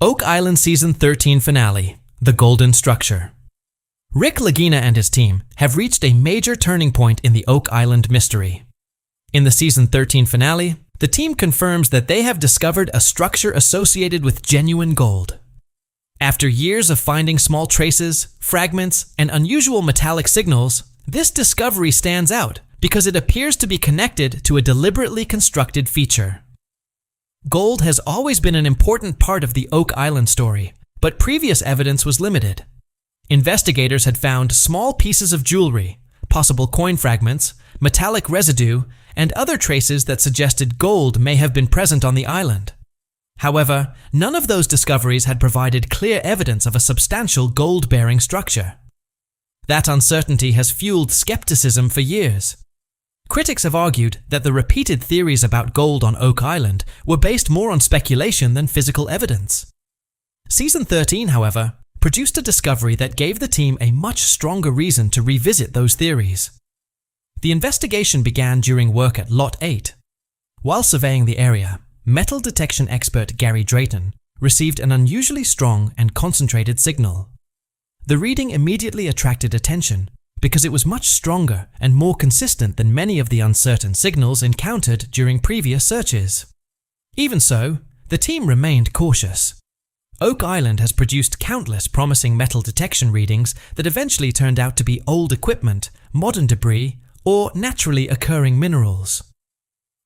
Oak Island Season 13 Finale, The Golden Structure. Rick Lagina and his team have reached a major turning point in the Oak Island mystery. In the Season 13 finale, the team confirms that they have discovered a structure associated with genuine gold. After years of finding small traces, fragments, and unusual metallic signals, this discovery stands out because it appears to be connected to a deliberately constructed feature. Gold has always been an important part of the Oak Island story, but previous evidence was limited. Investigators had found small pieces of jewelry, possible coin fragments, metallic residue, and other traces that suggested gold may have been present on the island. However, none of those discoveries had provided clear evidence of a substantial gold-bearing structure. That uncertainty has fueled skepticism for years. Critics have argued that the repeated theories about gold on Oak Island were based more on speculation than physical evidence. Season 13, however, produced a discovery that gave the team a much stronger reason to revisit those theories. The investigation began during work at Lot 8. While surveying the area, metal detection expert Gary Drayton received an unusually strong and concentrated signal. The reading immediately attracted attention because it was much stronger and more consistent than many of the uncertain signals encountered during previous searches. Even so, the team remained cautious. Oak Island has produced countless promising metal detection readings that eventually turned out to be old equipment, modern debris, or naturally occurring minerals.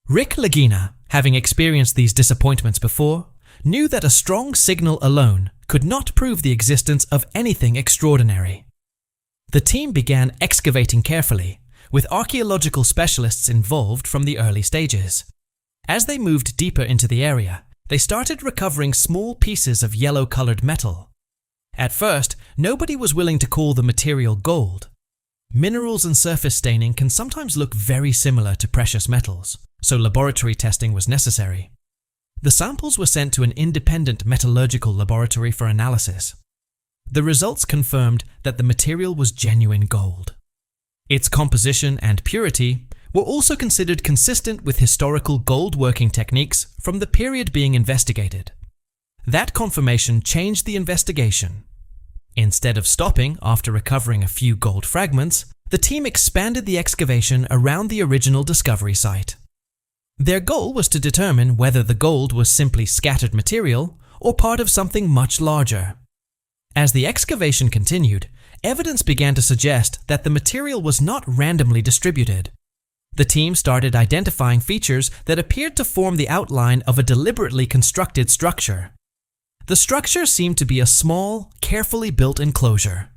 Rick Lagina, having experienced these disappointments before, knew that a strong signal alone could not prove the existence of anything extraordinary. The team began excavating carefully, with archaeological specialists involved from the early stages. As they moved deeper into the area, they started recovering small pieces of yellow-colored metal. At first, nobody was willing to call the material gold. Minerals and surface staining can sometimes look very similar to precious metals, so laboratory testing was necessary. The samples were sent to an independent metallurgical laboratory for analysis. The results confirmed that the material was genuine gold. Its composition and purity were also considered consistent with historical gold working techniques from the period being investigated. That confirmation changed the investigation. Instead of stopping after recovering a few gold fragments, the team expanded the excavation around the original discovery site. Their goal was to determine whether the gold was simply scattered material or part of something much larger. As the excavation continued, evidence began to suggest that the material was not randomly distributed. The team started identifying features that appeared to form the outline of a deliberately constructed structure. The structure seemed to be a small, carefully built enclosure.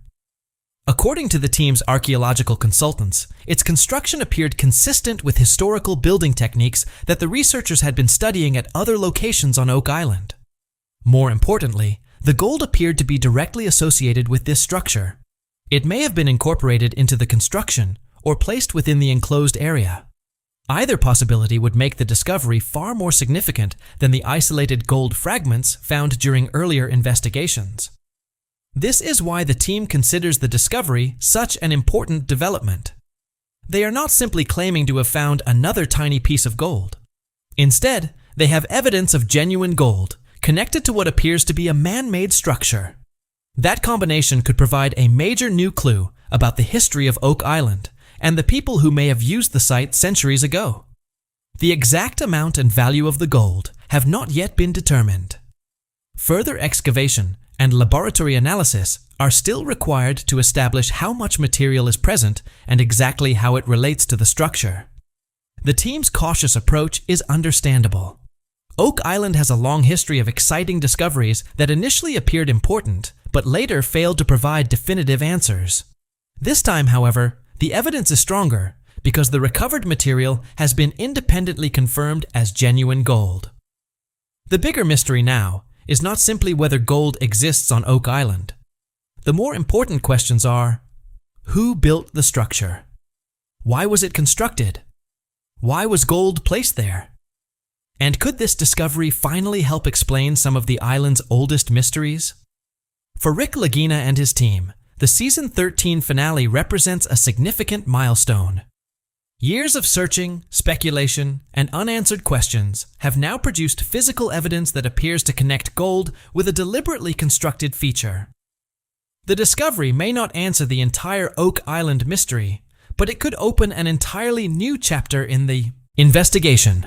According to the team's archaeological consultants, its construction appeared consistent with historical building techniques that the researchers had been studying at other locations on Oak Island. More importantly, the gold appeared to be directly associated with this structure. It may have been incorporated into the construction or placed within the enclosed area. Either possibility would make the discovery far more significant than the isolated gold fragments found during earlier investigations. This is why the team considers the discovery such an important development. They are not simply claiming to have found another tiny piece of gold. Instead, they have evidence of genuine gold connected to what appears to be a man-made structure. That combination could provide a major new clue about the history of Oak Island and the people who may have used the site centuries ago. The exact amount and value of the gold have not yet been determined. Further excavation and laboratory analysis are still required to establish how much material is present and exactly how it relates to the structure. The team's cautious approach is understandable. Oak Island has a long history of exciting discoveries that initially appeared important, but later failed to provide definitive answers. This time, however, the evidence is stronger because the recovered material has been independently confirmed as genuine gold. The bigger mystery now is not simply whether gold exists on Oak Island. The more important questions are: who built the structure? Why was it constructed? Why was gold placed there? And could this discovery finally help explain some of the island's oldest mysteries? For Rick Lagina and his team, the Season 13 finale represents a significant milestone. Years of searching, speculation, and unanswered questions have now produced physical evidence that appears to connect gold with a deliberately constructed feature. The discovery may not answer the entire Oak Island mystery, but it could open an entirely new chapter in the investigation.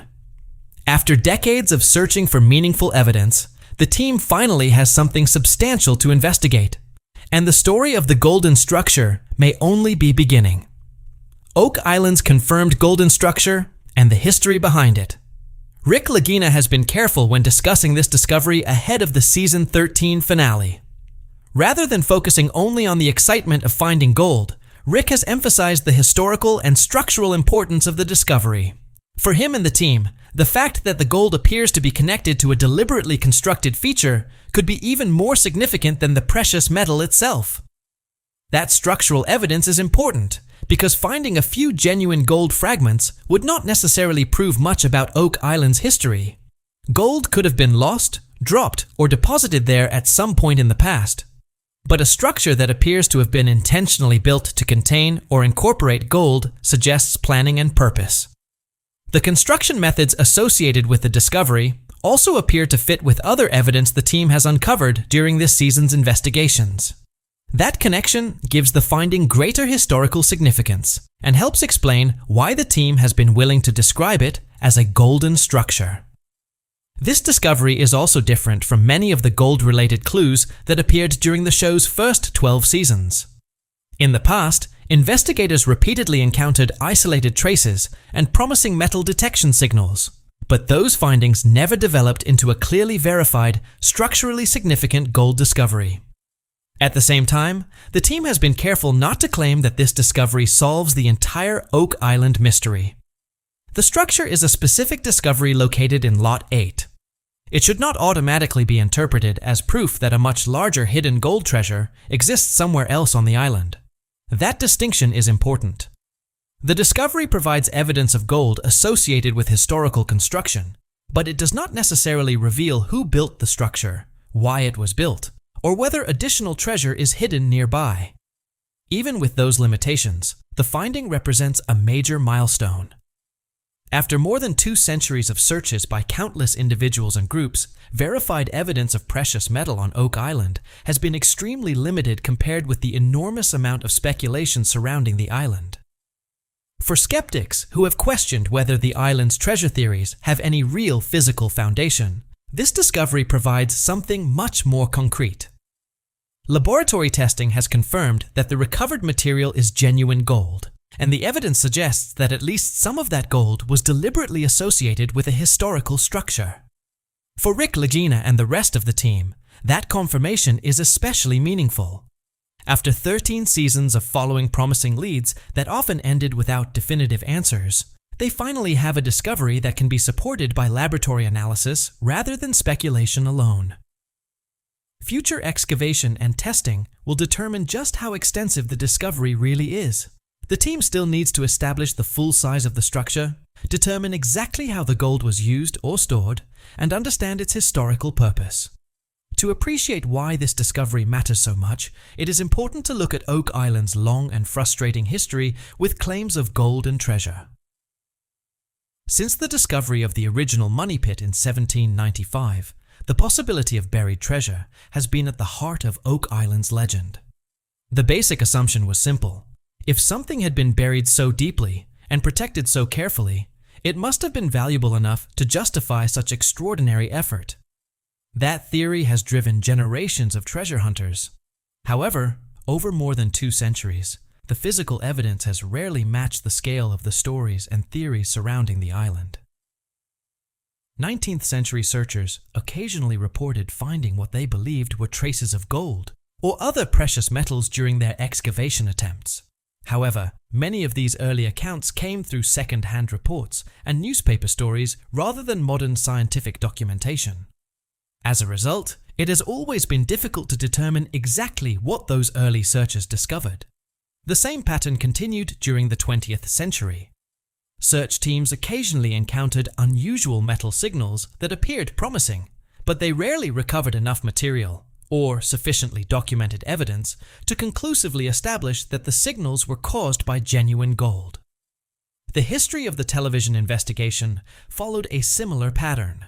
After decades of searching for meaningful evidence, the team finally has something substantial to investigate, and the story of the golden structure may only be beginning. Oak Island's confirmed golden structure and the history behind it. Rick Lagina has been careful when discussing this discovery ahead of the Season 13 finale. Rather than focusing only on the excitement of finding gold, Rick has emphasized the historical and structural importance of the discovery. For him and the team, the fact that the gold appears to be connected to a deliberately constructed feature could be even more significant than the precious metal itself. That structural evidence is important, because finding a few genuine gold fragments would not necessarily prove much about Oak Island's history. Gold could have been lost, dropped, or deposited there at some point in the past. But a structure that appears to have been intentionally built to contain or incorporate gold suggests planning and purpose. The construction methods associated with the discovery also appear to fit with other evidence the team has uncovered during this season's investigations. That connection gives the finding greater historical significance and helps explain why the team has been willing to describe it as a golden structure. This discovery is also different from many of the gold-related clues that appeared during the show's first 12 seasons. In the past, investigators repeatedly encountered isolated traces and promising metal detection signals, but those findings never developed into a clearly verified, structurally significant gold discovery. At the same time, the team has been careful not to claim that this discovery solves the entire Oak Island mystery. The structure is a specific discovery located in Lot 8. It should not automatically be interpreted as proof that a much larger hidden gold treasure exists somewhere else on the island. That distinction is important. The discovery provides evidence of gold associated with historical construction, but it does not necessarily reveal who built the structure, why it was built, or whether additional treasure is hidden nearby. Even with those limitations, the finding represents a major milestone. After more than 2 centuries of searches by countless individuals and groups, verified evidence of precious metal on Oak Island has been extremely limited compared with the enormous amount of speculation surrounding the island. For skeptics who have questioned whether the island's treasure theories have any real physical foundation, this discovery provides something much more concrete. Laboratory testing has confirmed that the recovered material is genuine gold, and the evidence suggests that at least some of that gold was deliberately associated with a historical structure. For Rick Lagina and the rest of the team, that confirmation is especially meaningful. After 13 seasons of following promising leads that often ended without definitive answers, they finally have a discovery that can be supported by laboratory analysis rather than speculation alone. Future excavation and testing will determine just how extensive the discovery really is. The team still needs to establish the full size of the structure, determine exactly how the gold was used or stored, and understand its historical purpose. To appreciate why this discovery matters so much, it is important to look at Oak Island's long and frustrating history with claims of gold and treasure. Since the discovery of the original money pit in 1795, the possibility of buried treasure has been at the heart of Oak Island's legend. The basic assumption was simple. If something had been buried so deeply and protected so carefully, it must have been valuable enough to justify such extraordinary effort. That theory has driven generations of treasure hunters. However, over more than 2 centuries, the physical evidence has rarely matched the scale of the stories and theories surrounding the island. 19th century searchers occasionally reported finding what they believed were traces of gold or other precious metals during their excavation attempts. However, many of these early accounts came through second-hand reports and newspaper stories rather than modern scientific documentation. As a result, it has always been difficult to determine exactly what those early searchers discovered. The same pattern continued during the 20th century. Search teams occasionally encountered unusual metal signals that appeared promising, but they rarely recovered enough material or sufficiently documented evidence to conclusively establish that the signals were caused by genuine gold. The history of the television investigation followed a similar pattern.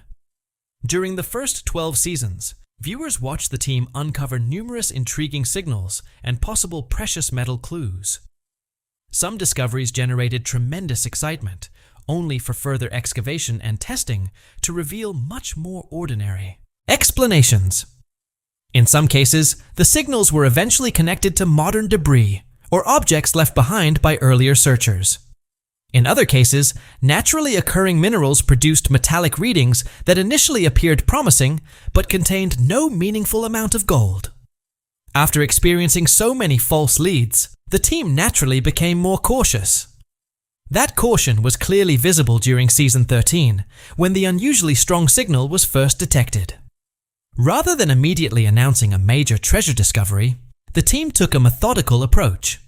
During the first 12 seasons, viewers watched the team uncover numerous intriguing signals and possible precious metal clues. Some discoveries generated tremendous excitement, only for further excavation and testing to reveal much more ordinary explanations. In some cases, the signals were eventually connected to modern debris or objects left behind by earlier searchers. In other cases, naturally occurring minerals produced metallic readings that initially appeared promising but contained no meaningful amount of gold. After experiencing so many false leads, the team naturally became more cautious. That caution was clearly visible during Season 13, when the unusually strong signal was first detected. Rather than immediately announcing a major treasure discovery, the team took a methodical approach.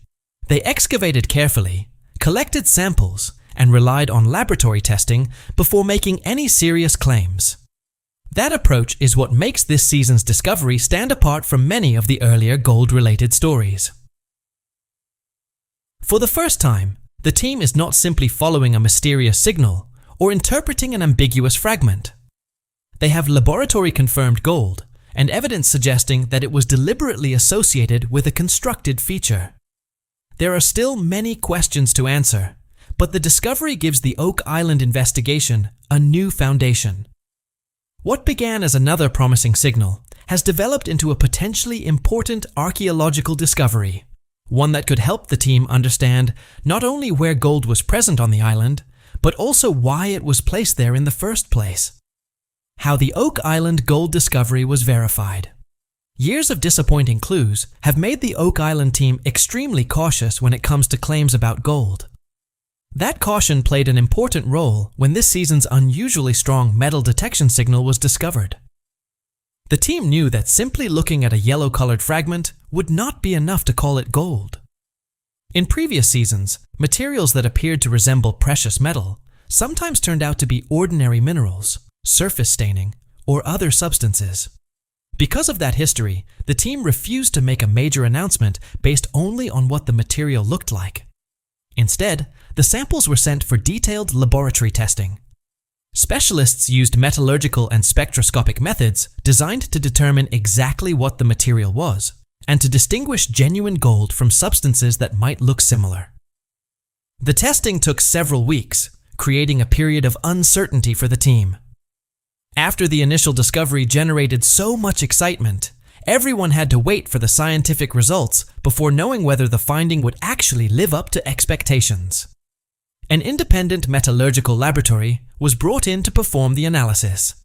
They excavated carefully, collected samples, and relied on laboratory testing before making any serious claims. That approach is what makes this season's discovery stand apart from many of the earlier gold-related stories. For the first time, the team is not simply following a mysterious signal or interpreting an ambiguous fragment. They have laboratory-confirmed gold and evidence suggesting that it was deliberately associated with a constructed feature. There are still many questions to answer, but the discovery gives the Oak Island investigation a new foundation. What began as another promising signal has developed into a potentially important archaeological discovery, one that could help the team understand not only where gold was present on the island, but also why it was placed there in the first place. How the Oak Island gold discovery was verified. Years of disappointing clues have made the Oak Island team extremely cautious when it comes to claims about gold. That caution played an important role when this season's unusually strong metal detection signal was discovered. The team knew that simply looking at a yellow-colored fragment would not be enough to call it gold. In previous seasons, materials that appeared to resemble precious metal sometimes turned out to be ordinary minerals, surface staining, or other substances. Because of that history, the team refused to make a major announcement based only on what the material looked like. Instead, the samples were sent for detailed laboratory testing. Specialists used metallurgical and spectroscopic methods designed to determine exactly what the material was, and to distinguish genuine gold from substances that might look similar. The testing took several weeks, creating a period of uncertainty for the team. After the initial discovery generated so much excitement, everyone had to wait for the scientific results before knowing whether the finding would actually live up to expectations. An independent metallurgical laboratory was brought in to perform the analysis.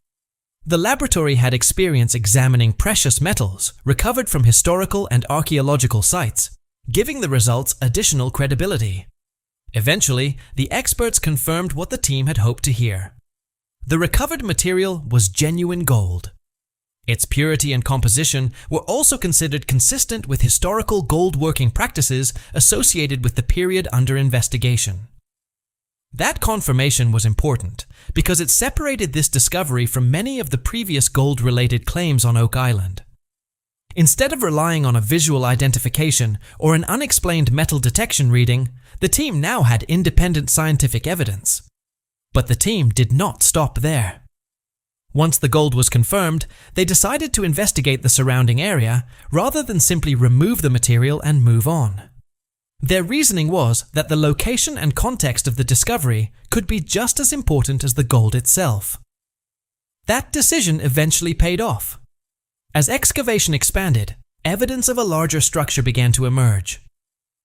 The laboratory had experience examining precious metals recovered from historical and archaeological sites, giving the results additional credibility. Eventually, the experts confirmed what the team had hoped to hear. The recovered material was genuine gold. Its purity and composition were also considered consistent with historical gold working practices associated with the period under investigation. That confirmation was important because it separated this discovery from many of the previous gold-related claims on Oak Island. Instead of relying on a visual identification or an unexplained metal detection reading, the team now had independent scientific evidence. But the team did not stop there. Once the gold was confirmed, they decided to investigate the surrounding area rather than simply remove the material and move on. Their reasoning was that the location and context of the discovery could be just as important as the gold itself. That decision eventually paid off. As excavation expanded, evidence of a larger structure began to emerge.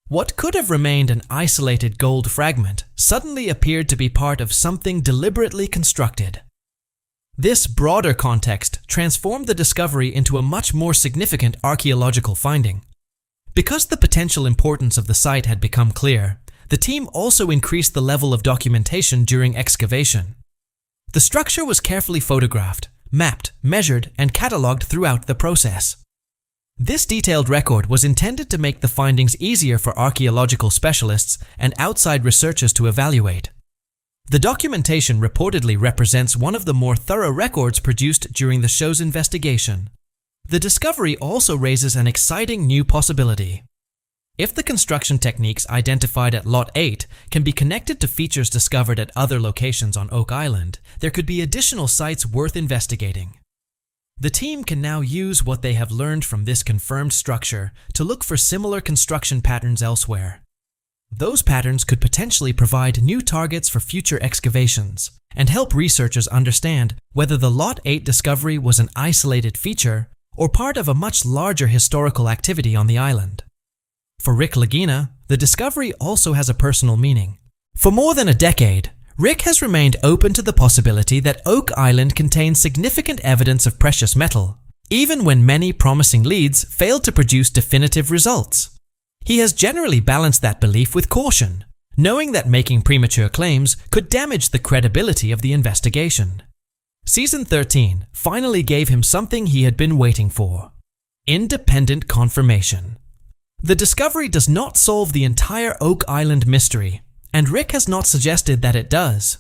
What could have remained an isolated gold fragment suddenly appeared to be part of something deliberately constructed. This broader context transformed the discovery into a much more significant archaeological finding. Because the potential importance of the site had become clear, the team also increased the level of documentation during excavation. The structure was carefully photographed, mapped, measured, and catalogued throughout the process. This detailed record was intended to make the findings easier for archaeological specialists and outside researchers to evaluate. The documentation reportedly represents one of the more thorough records produced during the show's investigation. The discovery also raises an exciting new possibility. If the construction techniques identified at Lot 8 can be connected to features discovered at other locations on Oak Island, there could be additional sites worth investigating. The team can now use what they have learned from this confirmed structure to look for similar construction patterns elsewhere. Those patterns could potentially provide new targets for future excavations and help researchers understand whether the Lot 8 discovery was an isolated feature or part of a much larger historical activity on the island. For Rick Lagina, the discovery also has a personal meaning. For more than a decade, Rick has remained open to the possibility that Oak Island contains significant evidence of precious metal, even when many promising leads failed to produce definitive results. He has generally balanced that belief with caution, knowing that making premature claims could damage the credibility of the investigation. Season 13 finally gave him something he had been waiting for: independent confirmation. The discovery does not solve the entire Oak Island mystery, and Rick has not suggested that it does.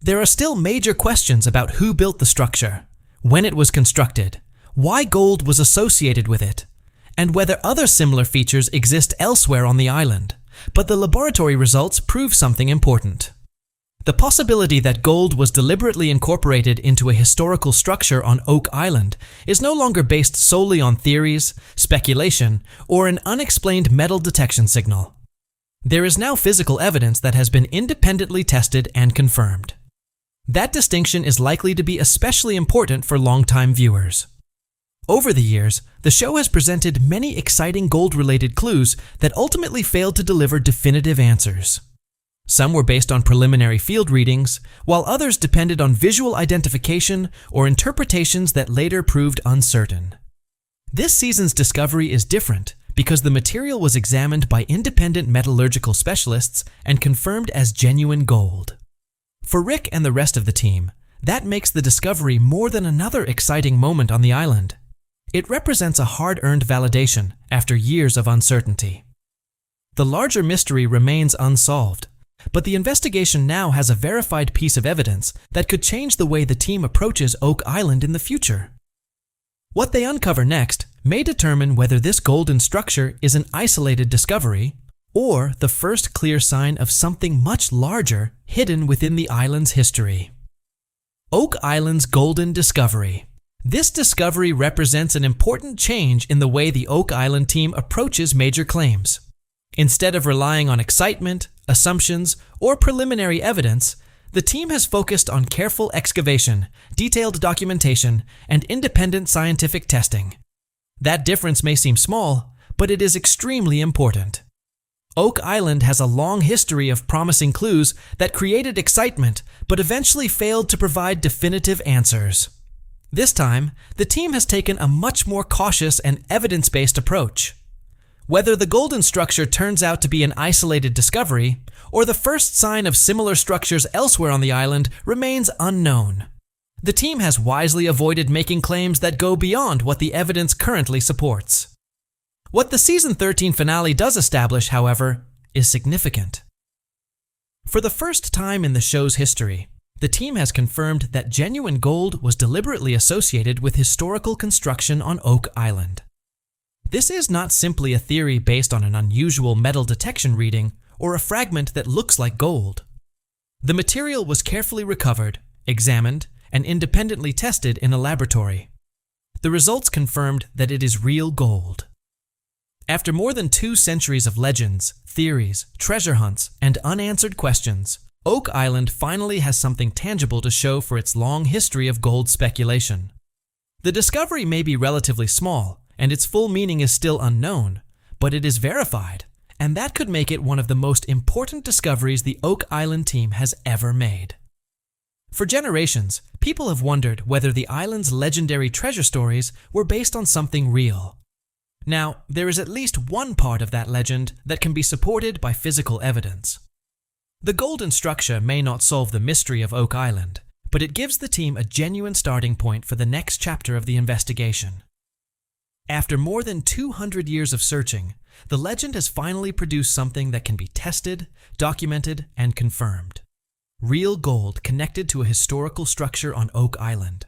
There are still major questions about who built the structure, when it was constructed, why gold was associated with it, and whether other similar features exist elsewhere on the island, but the laboratory results prove something important. The possibility that gold was deliberately incorporated into a historical structure on Oak Island is no longer based solely on theories, speculation, or an unexplained metal detection signal. There is now physical evidence that has been independently tested and confirmed. That distinction is likely to be especially important for longtime viewers. Over the years, the show has presented many exciting gold-related clues that ultimately failed to deliver definitive answers. Some were based on preliminary field readings, while others depended on visual identification or interpretations that later proved uncertain. This season's discovery is different because the material was examined by independent metallurgical specialists and confirmed as genuine gold. For Rick and the rest of the team, that makes the discovery more than another exciting moment on the island. It represents a hard-earned validation after years of uncertainty. The larger mystery remains unsolved, but the investigation now has a verified piece of evidence that could change the way the team approaches Oak Island in the future. What they uncover next may determine whether this golden structure is an isolated discovery or the first clear sign of something much larger hidden within the island's history. Oak Island's golden discovery. This discovery represents an important change in the way the Oak Island team approaches major claims. Instead of relying on excitement, assumptions, or preliminary evidence, the team has focused on careful excavation, detailed documentation, and independent scientific testing. That difference may seem small, but it is extremely important. Oak Island has a long history of promising clues that created excitement but eventually failed to provide definitive answers. This time, the team has taken a much more cautious and evidence-based approach. Whether the golden structure turns out to be an isolated discovery or the first sign of similar structures elsewhere on the island remains unknown. The team has wisely avoided making claims that go beyond what the evidence currently supports. What the Season 13 finale does establish, however, is significant. For the first time in the show's history, the team has confirmed that genuine gold was deliberately associated with historical construction on Oak Island. This is not simply a theory based on an unusual metal detection reading or a fragment that looks like gold. The material was carefully recovered, examined, and independently tested in a laboratory. The results confirmed that it is real gold. After more than 2 centuries of legends, theories, treasure hunts, and unanswered questions, Oak Island finally has something tangible to show for its long history of gold speculation. The discovery may be relatively small, and its full meaning is still unknown, but it is verified, and that could make it one of the most important discoveries the Oak Island team has ever made. For generations, people have wondered whether the island's legendary treasure stories were based on something real. Now, there is at least one part of that legend that can be supported by physical evidence. The golden structure may not solve the mystery of Oak Island, but it gives the team a genuine starting point for the next chapter of the investigation. After more than 200 years of searching, the legend has finally produced something that can be tested, documented, and confirmed. Real gold connected to a historical structure on Oak Island.